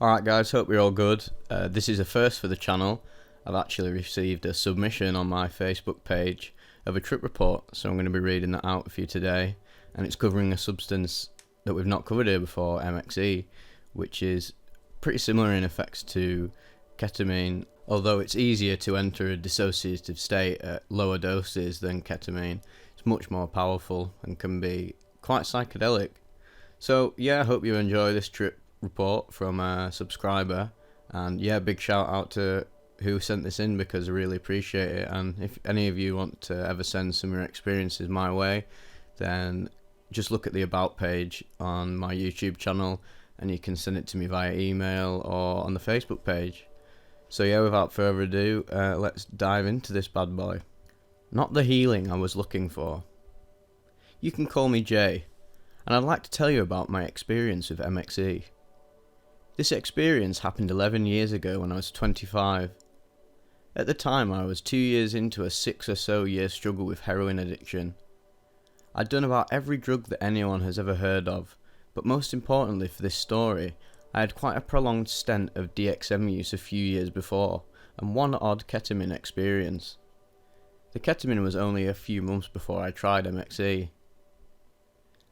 Alright guys, hope you're all good. This is a first for the channel. I've actually received a submission on my Facebook page of a trip report, so I'm going to be reading that out for you today. And it's covering a substance that we've not covered here before, MXE, which is pretty similar in effects to ketamine, although it's easier to enter a dissociative state at lower doses than ketamine. It's much more powerful and can be quite psychedelic. So yeah, I hope you enjoy this trip report from a subscriber, and yeah, big shout out to who sent this in because I really appreciate it. And if any of you want to ever send some of your experiences my way, then just look at the about page on my YouTube channel and you can send it to me via email or on the Facebook page. So yeah, without further ado, let's dive into this bad boy. Not the healing I was looking for. You can call me Jay, and I'd like to tell you about my experience with MXE. This experience happened 11 years ago when I was 25. At the time I was 2 years into a 6 or so year struggle with heroin addiction. I'd done about every drug that anyone has ever heard of, but most importantly for this story, I had quite a prolonged stint of DXM use a few years before, and one odd ketamine experience. The ketamine was only a few months before I tried MXE.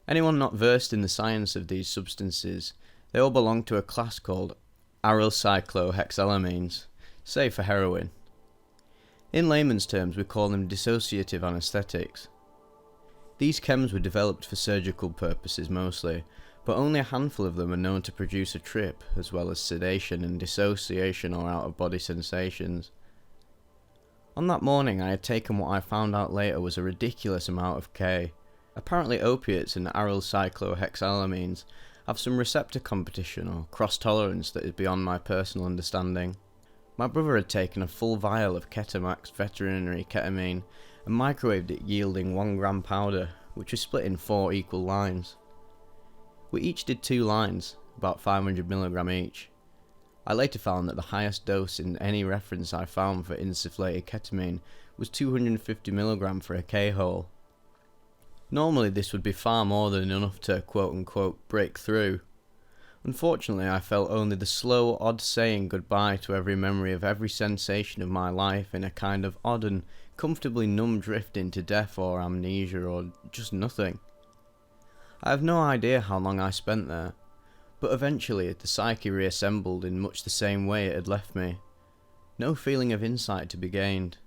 Anyone not versed in the science of these substances, they all belong to a class called aryl cyclohexylamines, say for heroin. In layman's terms, we call them dissociative anesthetics. These chems were developed for surgical purposes mostly, but only a handful of them are known to produce a trip, as well as sedation and dissociation or out-of-body sensations. On that morning I had taken what I found out later was a ridiculous amount of K. Apparently opiates and aryl cyclohexylamines have some receptor competition or cross-tolerance that is beyond my personal understanding. My brother had taken a full vial of Ketamax veterinary ketamine and microwaved it, yielding 1 gram powder, which was split in 4 equal lines. We each did 2 lines, about 500 mg each. I later found that the highest dose in any reference I found for insufflated ketamine was 250 mg for a K-hole. Normally this would be far more than enough to quote-unquote break through. Unfortunately I felt only the slow, odd saying goodbye to every memory of every sensation of my life in a kind of odd and comfortably numb drift into death or amnesia or just nothing. I have no idea how long I spent there, but eventually the psyche reassembled in much the same way it had left me. No feeling of insight to be gained.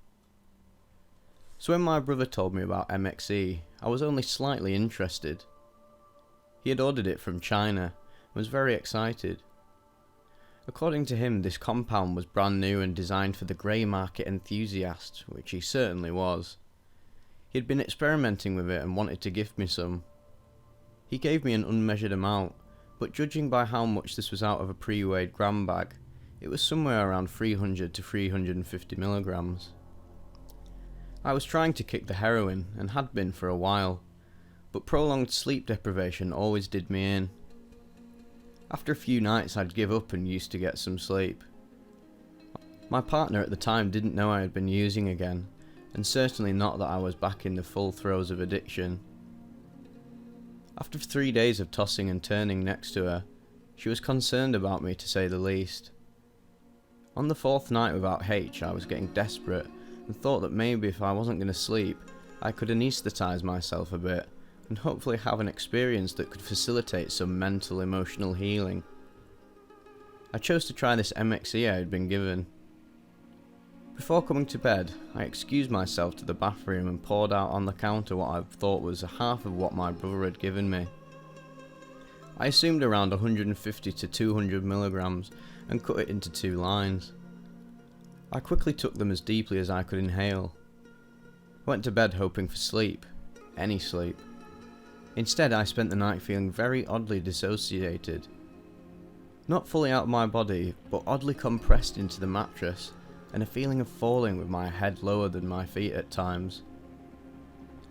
So when my brother told me about MXE, I was only slightly interested. He had ordered it from China and was very excited. According to him, this compound was brand new and designed for the grey market enthusiast, which he certainly was. He had been experimenting with it and wanted to gift me some. He gave me an unmeasured amount, but judging by how much this was out of a pre-weighed gram bag, it was somewhere around 300 to 350 milligrams. I was trying to kick the heroin, and had been for a while, but prolonged sleep deprivation always did me in. After a few nights I'd give up and used to get some sleep. My partner at the time didn't know I had been using again, and certainly not that I was back in the full throes of addiction. After 3 days of tossing and turning next to her, she was concerned about me to say the least. On the 4th night without H, I was getting desperate and thought that maybe if I wasn't going to sleep, I could anaesthetise myself a bit and hopefully have an experience that could facilitate some mental emotional healing. I chose to try this MXE I had been given. Before coming to bed, I excused myself to the bathroom and poured out on the counter what I thought was half of what my brother had given me. I assumed around 150 to 200 milligrams and cut it into 2 lines. I quickly took them as deeply as I could inhale. I went to bed hoping for sleep, any sleep. Instead I spent the night feeling very oddly dissociated. Not fully out of my body, but oddly compressed into the mattress, and a feeling of falling with my head lower than my feet at times.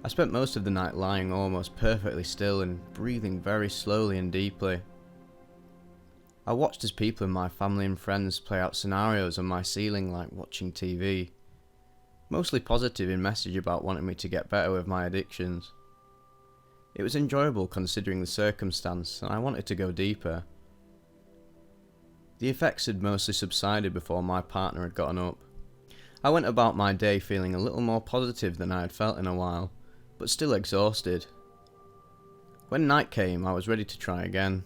I spent most of the night lying almost perfectly still and breathing very slowly and deeply. I watched as people in my family and friends play out scenarios on my ceiling like watching TV. Mostly positive in message about wanting me to get better with my addictions. It was enjoyable considering the circumstance, and I wanted to go deeper. The effects had mostly subsided before my partner had gotten up. I went about my day feeling a little more positive than I had felt in a while, but still exhausted. When night came, I was ready to try again.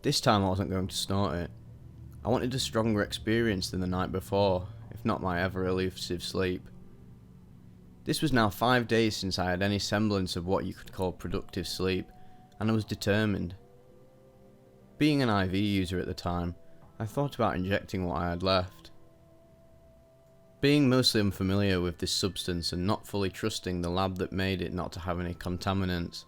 This time I wasn't going to snort it. I wanted a stronger experience than the night before, if not my ever-elusive sleep. This was now 5 days since I had any semblance of what you could call productive sleep, and I was determined. Being an IV user at the time, I thought about injecting what I had left. Being mostly unfamiliar with this substance and not fully trusting the lab that made it not to have any contaminants,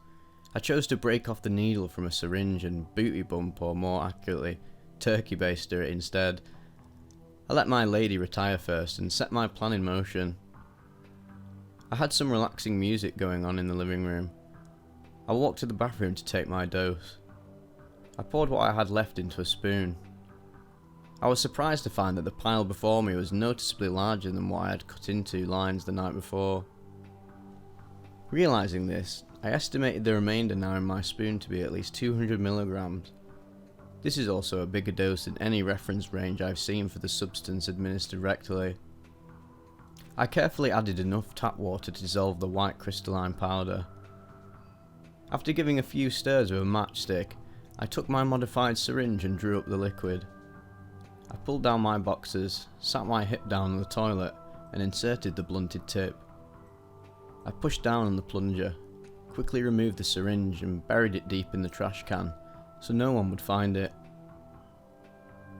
I chose to break off the needle from a syringe and booty bump, or more accurately, turkey baster it instead. I let my lady retire first and set my plan in motion. I had some relaxing music going on in the living room. I walked to the bathroom to take my dose. I poured what I had left into a spoon. I was surprised to find that the pile before me was noticeably larger than what I had cut into lines the night before. Realising this, I estimated the remainder now in my spoon to be at least 200 milligrams. This is also a bigger dose than any reference range I've seen for the substance administered rectally. I carefully added enough tap water to dissolve the white crystalline powder. After giving a few stirs with a matchstick, I took my modified syringe and drew up the liquid. I pulled down my boxers, sat my hip down on the toilet, and inserted the blunted tip. I pushed down on the plunger, quickly removed the syringe and buried it deep in the trash can, so no one would find it.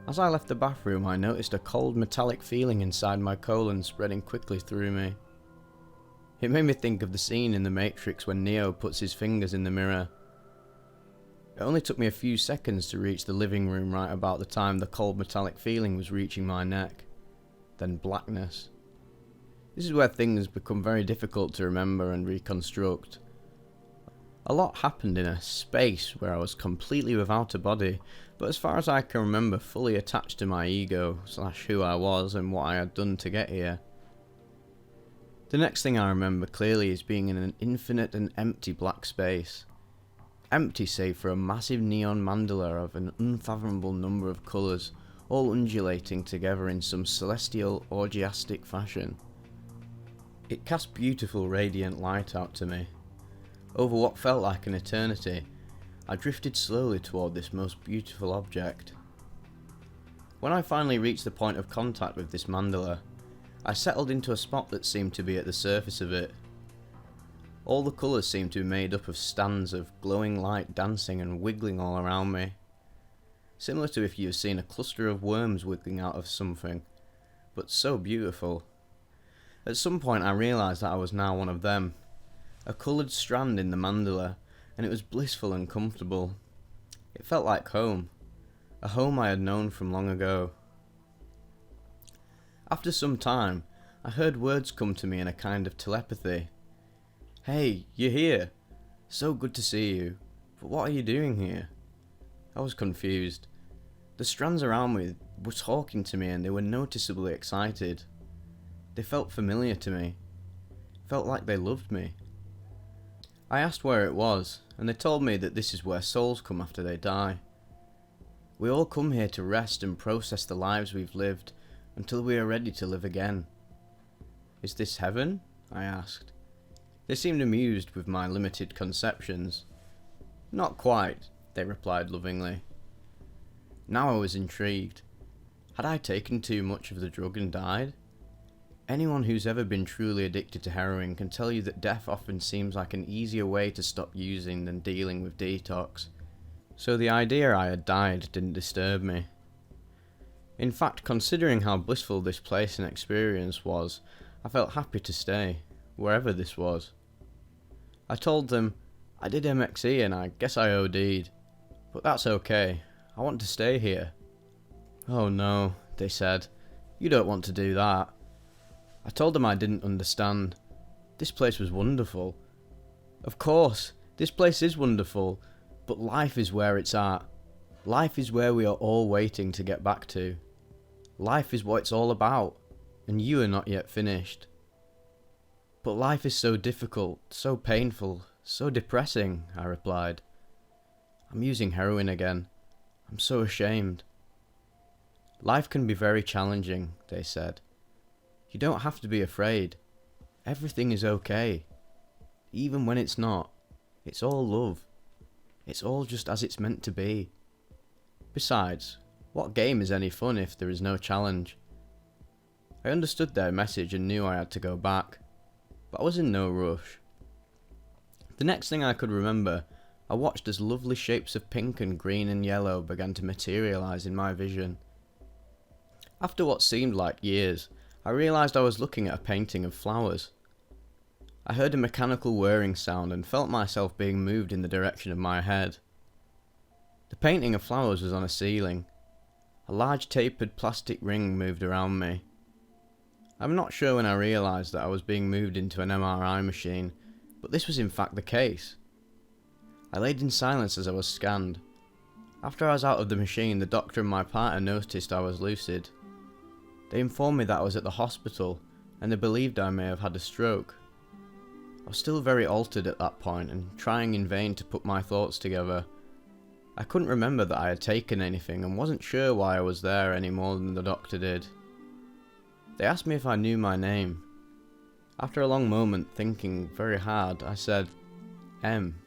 As I left the bathroom, I noticed a cold metallic feeling inside my colon spreading quickly through me. It made me think of the scene in The Matrix when Neo puts his fingers in the mirror. It only took me a few seconds to reach the living room right about the time the cold metallic feeling was reaching my neck. Then blackness. This is where things become very difficult to remember and reconstruct. A lot happened in a space where I was completely without a body, but as far as I can remember, fully attached to my ego / who I was and what I had done to get here. The next thing I remember clearly is being in an infinite and empty black space. Empty save for a massive neon mandala of an unfathomable number of colours, all undulating together in some celestial orgiastic fashion. It cast beautiful radiant light out to me. Over what felt like an eternity, I drifted slowly toward this most beautiful object. When I finally reached the point of contact with this mandala, I settled into a spot that seemed to be at the surface of it. All the colours seemed to be made up of stands of glowing light dancing and wiggling all around me. Similar to if you've seen a cluster of worms wiggling out of something, but so beautiful. At some point I realised that I was now one of them, a coloured strand in the mandala, and it was blissful and comfortable. It felt like home, a home I had known from long ago. After some time, I heard words come to me in a kind of telepathy. "Hey, you're here. So good to see you. But what are you doing here?" I was confused. The strands around me were talking to me and they were noticeably excited. They felt familiar to me. Felt like they loved me. I asked where it was, and they told me that this is where souls come after they die. We all come here to rest and process the lives we've lived until we are ready to live again. "Is this heaven?" I asked. They seemed amused with my limited conceptions. "Not quite," they replied lovingly. Now I was intrigued. Had I taken too much of the drug and died? Anyone who's ever been truly addicted to heroin can tell you that death often seems like an easier way to stop using than dealing with detox. So the idea I had died didn't disturb me. In fact, considering how blissful this place and experience was, I felt happy to stay, wherever this was. I told them, "I did MXE and I guess I OD'd, but that's okay, I want to stay here." "Oh no," they said, "you don't want to do that." I told them I didn't understand. This place was wonderful. Of course, this place is wonderful, but life is where it's at. Life is where we are all waiting to get back to. Life is what it's all about, and you are not yet finished. "But life is so difficult, so painful, so depressing," I replied. "I'm using heroin again. I'm so ashamed." Life can be very challenging, they said. You don't have to be afraid. Everything is okay. Even when it's not. It's all love. It's all just as it's meant to be. Besides, what game is any fun if there is no challenge? I understood their message and knew I had to go back, but I was in no rush. The next thing I could remember, I watched as lovely shapes of pink and green and yellow began to materialise in my vision. After what seemed like years, I realised I was looking at a painting of flowers. I heard a mechanical whirring sound and felt myself being moved in the direction of my head. The painting of flowers was on a ceiling. A large tapered plastic ring moved around me. I'm not sure when I realised that I was being moved into an MRI machine, but this was in fact the case. I laid in silence as I was scanned. After I was out of the machine, the doctor and my partner noticed I was lucid. They informed me that I was at the hospital, and they believed I may have had a stroke. I was still very altered at that point and trying in vain to put my thoughts together. I couldn't remember that I had taken anything and wasn't sure why I was there any more than the doctor did. They asked me if I knew my name. After a long moment thinking very hard, I said, M.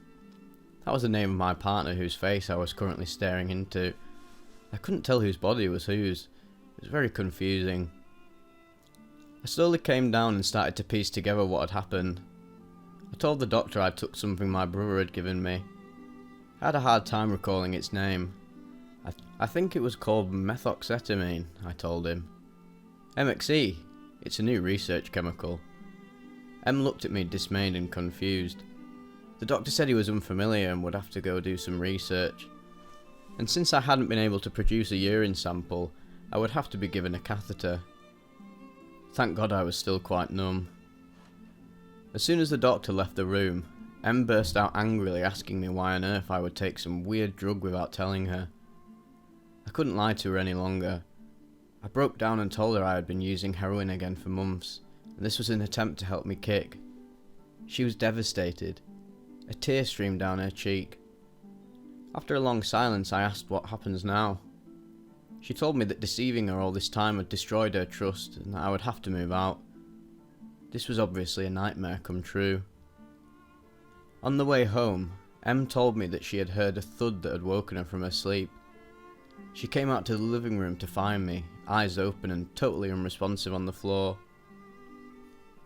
That was the name of my partner whose face I was currently staring into. I couldn't tell whose body was whose. It was very confusing. I slowly came down and started to piece together what had happened. I told the doctor I took something my brother had given me. I had a hard time recalling its name. I think it was called methoxetamine, I told him. MXE, it's a new research chemical. M looked at me dismayed and confused. The doctor said he was unfamiliar and would have to go do some research. And since I hadn't been able to produce a urine sample, I would have to be given a catheter. Thank God I was still quite numb. As soon as the doctor left the room, M burst out angrily asking me why on earth I would take some weird drug without telling her. I couldn't lie to her any longer. I broke down and told her I had been using heroin again for months, and this was an attempt to help me kick. She was devastated. A tear streamed down her cheek. After a long silence, I asked what happens now. She told me that deceiving her all this time had destroyed her trust and that I would have to move out. This was obviously a nightmare come true. On the way home, M told me that she had heard a thud that had woken her from her sleep. She came out to the living room to find me, eyes open and totally unresponsive on the floor.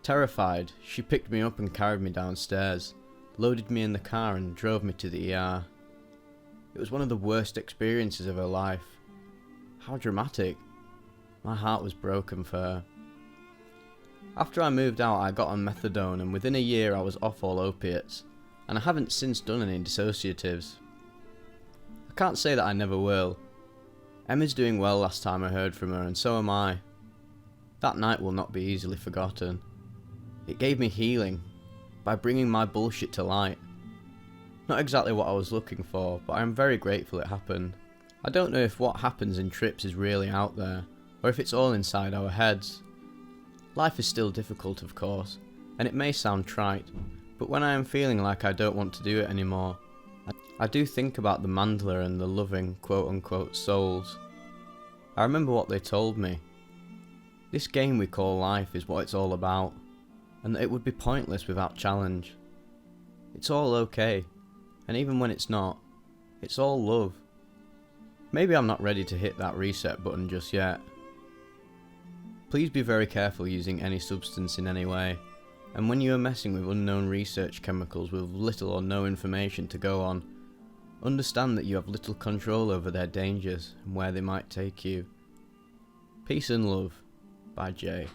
Terrified, she picked me up and carried me downstairs, loaded me in the car and drove me to the ER. It was one of the worst experiences of her life. How dramatic. My heart was broken for her. After I moved out, I got on methadone and within a year I was off all opiates, and I haven't since done any dissociatives. I can't say that I never will. Emma's doing well last time I heard from her, and so am I. That night will not be easily forgotten. It gave me healing, by bringing my bullshit to light. Not exactly what I was looking for, but I am very grateful it happened. I don't know if what happens in trips is really out there, or if it's all inside our heads. Life is still difficult, of course, and it may sound trite, but when I am feeling like I don't want to do it anymore, I do think about the Mandler and the loving quote-unquote souls. I remember what they told me. This game we call life is what it's all about, and that it would be pointless without challenge. It's all okay, and even when it's not, it's all love. Maybe I'm not ready to hit that reset button just yet. Please be very careful using any substance in any way, and when you are messing with unknown research chemicals with little or no information to go on, understand that you have little control over their dangers and where they might take you. Peace and love, by Jay.